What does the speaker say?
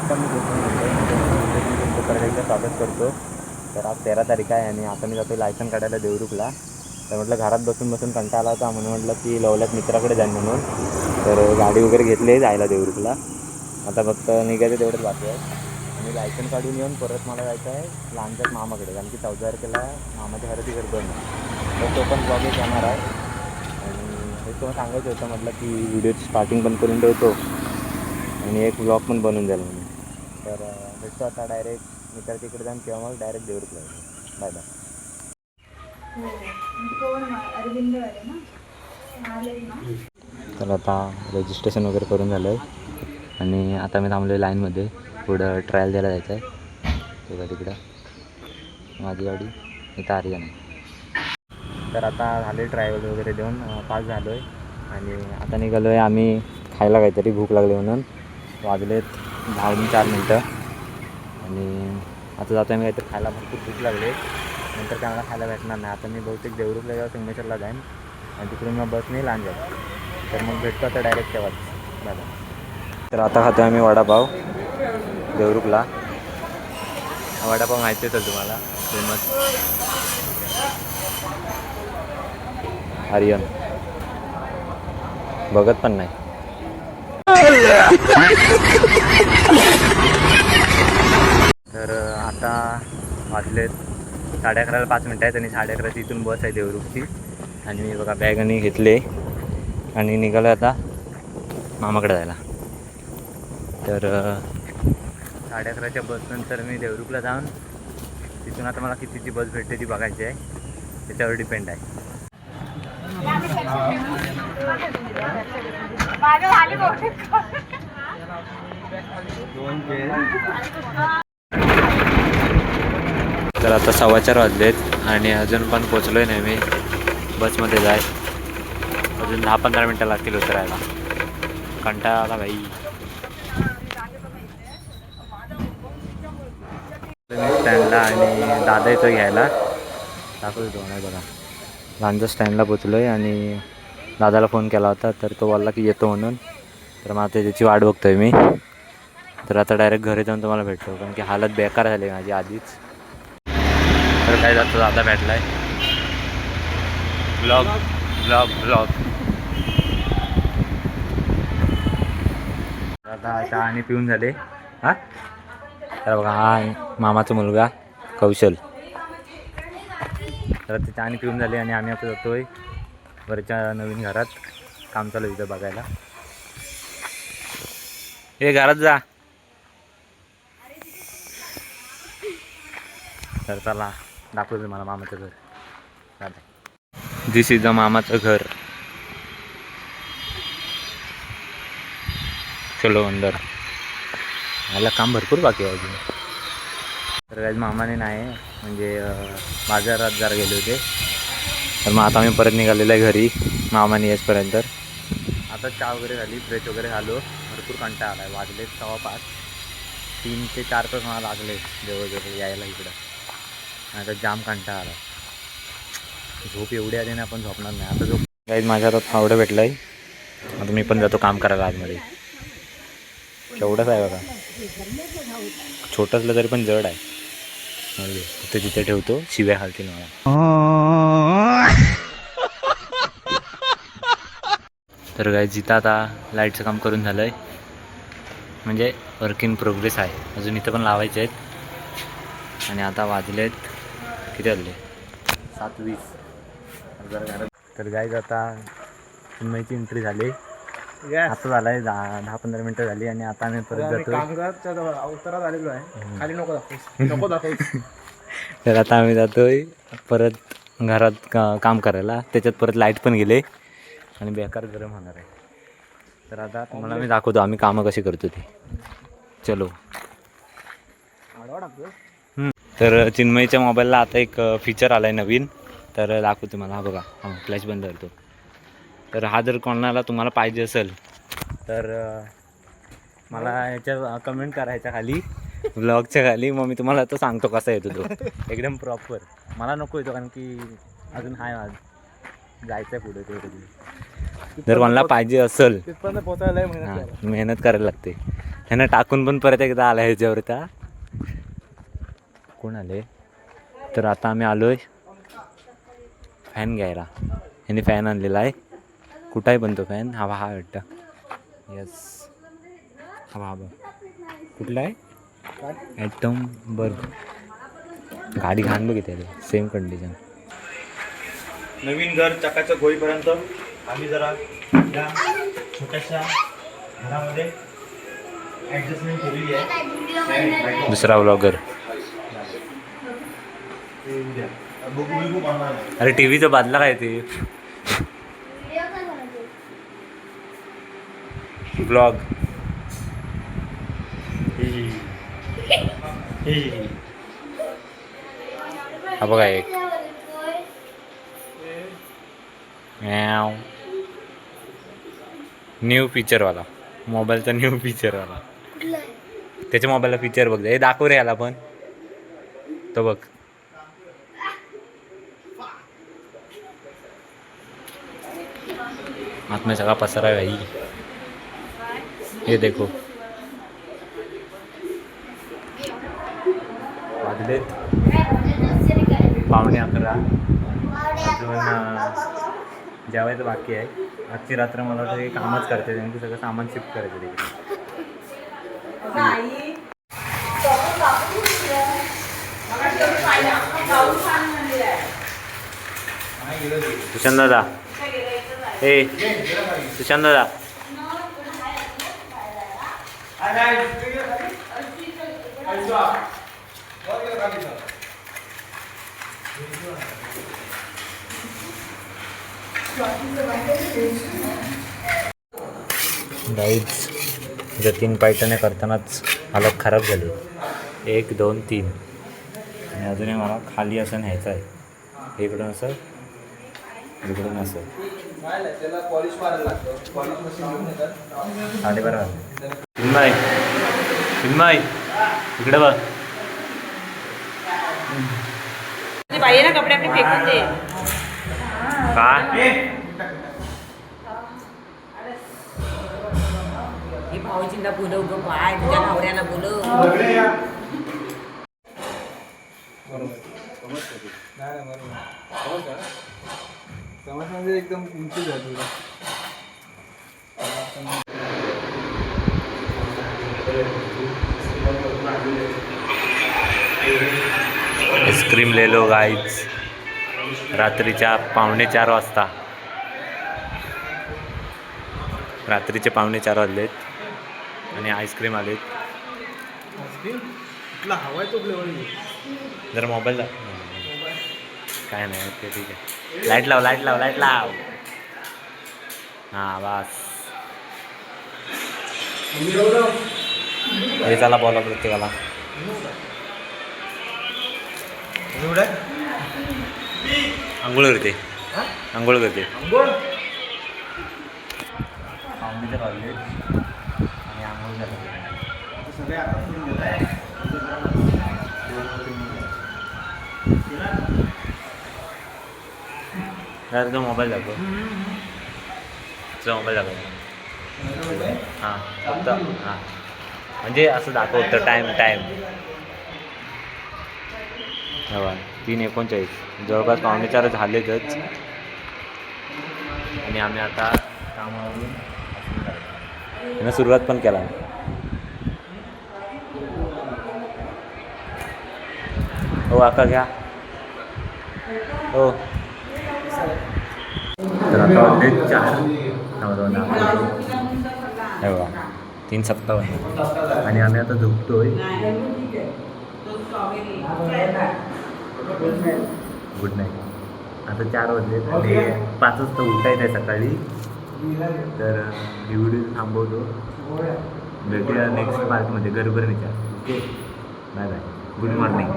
आत्ता मी तुमचं परत एकदा स्वागत करतो. तर आज 13 तारीख आहे आणि आता मी जातो लायसन काढायला देवरुखला. तर म्हटलं घरात बसून बसून कंटाळा आला होता म्हणून म्हटलं की लवल्यात मित्राकडे जाईन म्हणून. तर गाडी वगैरे घेतली जायला देवरुखला. आता फक्त निघायचं तेवढंच बाकी आहे आणि लायसन काढून येऊन परत मला जायचं आहे लहानच्याच मामाकडे, कारण की 14 तारखेला मामाच्या घराची गरज नाही. तर तो पण ब्लॉग एक येणार आहे आणि हे तुम्हाला सांगायचं होतं, म्हटलं की व्हिडिओची स्टार्टिंग पण करून ठेवतो आणि एक ब्लॉग पण बनवून जाईल म्हणून. तर भेटतो आता डायरेक्ट मित्र तिकडे जाऊन किंवा मग डायरेक्ट देवरुखला जायचं. Bye bye. तर आता रजिस्ट्रेशन वगैरे करून झालं आहे आणि आता मी थांबलो आहे लाईनमध्ये. पुढं ट्रायल द्यायला जायचं आहे. तेव्हा तिकडं माझी गाडी इथं आर्यन आहे. तर आता झाले ट्रायल वगैरे देऊन पास झालो आहे आणि आता निघालो आहे आम्ही खायला, काहीतरी भूक लागली म्हणून. वाजलेत 4 आणि आता जातो आहे मी काहीतरी खायला. भरपूर भूक लागले, नंतर काय मला खायला भेटणार नाही. आता मी बहुतेक देवरुखला जेव्हा सिग्नेचरला जाईन आणि तिकडून मग बसने लांब जाईल. तर मग भेटतो आता डायरेक्ट तेव्हाच. दादा तर आता खातो आहे आम्ही वडापाव देवरुखला. वडापाव माहिती आहे तर तुम्हाला, फेमस आर्यन. बघत पण नाही. तर आता वाजलेत 11:30ला 5 मिनटं आहेत आणि 11:30 इथून बस आहे देवरुखची. आणि मी बघा बॅग आणि घेतले आणि निघालो आता मामाकडे जायला. तर 11:30च्या बसनंतर मी देवरुखला जाऊन तिथून आता मला कितीची बस भेटते ती बघायची आहे, त्याच्यावर डिपेंड आहे. तर आता 4:15 वाजलेत आणि अजून पण पोचलो आहे नाही मी बसमध्ये जाय. अजून 10-15 मिनटं लागतील उतरायला. कंटाळा आला भाई. स्टँडला आणि दादा इथं घ्यायला दाखवतो तो नाही बघा. लांजा स्टँडला पोचलो आहे आणि दादाला फोन केला होता तर तो बोलला की येतो म्हणून. तर मग आता त्याची वाट बघतो आहे मी. तर आता डायरेक्ट घरी जाऊन तुम्हाला भेटतो, कारण की हालत बेकार झाली माझी आधीच. तर काय जातो दादा भेटला आहे. ब्लॉग ब्लॉग ब्लॉग आता चहा आणि पिऊन झाले. हां तर बघा हा मामाचा मुलगा कौशल. तर ते चहा आणि पिऊन झाले आणि आम्ही आता जातो आहे वरच्या नवीन घरात. काम चालू इथं बघायला. हे घरात जा. तर चला दाखवतो मला मामाचं घर. दिस इज द मामाचं घर. चलो अंदर. याला काम भरपूर बाकी आहे अजून. तर काही मामाने नाही म्हणजे बाजारात जरा गेले होते. तर मग आता आम्ही परत निघालेलं आहे घरी मामाने येसपर्यंत. आता चहा वगैरे झाली, फ्रेश वगैरे झालो. भरपूर कंटाळा आला आहे. वाजले 5:15. 3 ते 4 तास मला लागले जवळजवळ यायला इकडं. आता जाम कंटाळा आला. झोप एवढी आली ना आपण झोपणार नाही आता. झोप काही माझ्या हातात फावडं भेटलं आहे. आता मी पण जातो काम करायला आतमध्ये. केवढंच आहे बघा, छोटं असलं तरी पण जड आहे. तिथे तिथे ठेवतो, शिव्या घालतील मला. तर काय जिथं आता लाईटचं काम करून झालं आहे, म्हणजे वर्क इन प्रोग्रेस आहे. अजून इथं पण लावायचे आहेत. आणि आता वाजलेत किती वाजले 7:20. तर गाईज आता चिन्मयची एंट्री झाली. आता झालं आहे 10-15 मिनटं झाली आणि आता आम्ही परत जातो. उत्तरात आलेलो आहे. खाली नको दाखव. तर आता आम्ही जातोय परत घरात काम करायला. त्याच्यात परत लाईट पण गेले आणि बेकार गरम होणार आहे. तर आता तुम्हाला मी दाखवतो आम्ही कामं कशी करतो ते. चलो. तर चिन्मयच्या मोबाईलला आता एक फीचर आला आहे नवीन. तर दाखवतो मला. हा बघा, हां फ्लॅश बंद करतो. तर हा जर कोणाला तुम्हाला पाहिजे असेल तर मला याच्या कमेंट करायच्या खाली, ब्लॉगच्या खाली. मग मी तुम्हाला आता सांगतो कसा येतो तो एकदम प्रॉपर. मला नको येतो कारण की अजून हाय जायचं आहे पुढे. ते जर कोणाला पाहिजे असेल तिथपर्यंत पोहोचायला मेहनत करायला लागते. ह्यांना टाकून पण परत एकदा आला ह्याच्यावर त्या कोण आले. तर आता आम्ही आलोय फॅन घ्यायला. ह्याने फॅन आणलेला आहे. कुठाही बनतो फॅन. हवा हा वाटतं. यस हवा हवा कुठला आहे ॲटम बर्ग. गाडी घाण बघितली सेम कंडिशन. नवीन घर चकाचक होईपर्यंत आम्ही जरा या छोट्याशा घरामध्ये ॲडजस्टमेंट केलेली आहे. दुसरा व्लॉगर. अरे टी व्हीचं बादला काय ते ब्लॉग. हा बघा एक न्यू फीचरवाला मोबाईलचा न्यू फीचरवाला. त्याच्या मोबाईलला फीचर बघ. हे दाखव रे याला पण तो बघ. हाथ में सगळा पसरा है भाई. ये देखो वाजलेत 11:15. अजून जेवायचं बाकी आहे. आजची रात्र मला वाटतं काही कामच करते. त्यांचं सगळं सामान शिफ्ट करायचं तिकडे. सुशांत दादा ए सुशांत दादा गाईज जतीन पैठणे करतानाच हालत खराब झाली. 1 2 3 आणि अजूनही मला खाली असं न्यायचं आहे. इकडून असं इकडून असं 12:30 चिन्मय चिन्मय इकडे बघ. पाहिजे ना कपडे आपले फेकून दे. काय भाऊजींना बोलव ग पाय तुझ्या नवऱ्याला बोलव. एकदम उंची झाली. आईस्क्रीम ले लो गाईज. रात्रीच्या 3:45 वाजता. रात्रीचे 3:45 वाजलेत आणि आईस्क्रीम आलेत. कुठला हवा आहे तो फ्लेवर. जरा मोबाईल काय नाही ते ठीक आहे. लाईट लाव लाईट लाव लाईट लाव. हां बस हे चला बोला प्रत्येकाला. आंघोळ करते आंघोळ करते. पाहुणे वाजले आणि आंघोळ झालं. सगळे यार तो मोबाईल दाखव. तुझा मोबाईल दाखव. हां फक्त हां म्हणजे असं दाखवतं टाईम टाईम. हवा 3:39 जवळपास 3:45 झालेतच आणि आम्ही आता कामावरून यांना सुरुवात पण केला. हो आका घ्या हो. तर आता वाजले 4 हे बघा 3:57 आणि आम्ही आता झोपतोय. Good night. आता 4 वाजले आणि 5 वाजता उठायचं आहे सकाळी. तर ही व्हिडिओ थांबवतो. भेटूया नेक्स्ट पार्टमध्ये. गरबरणीच्या. Okay bye bye. Good morning.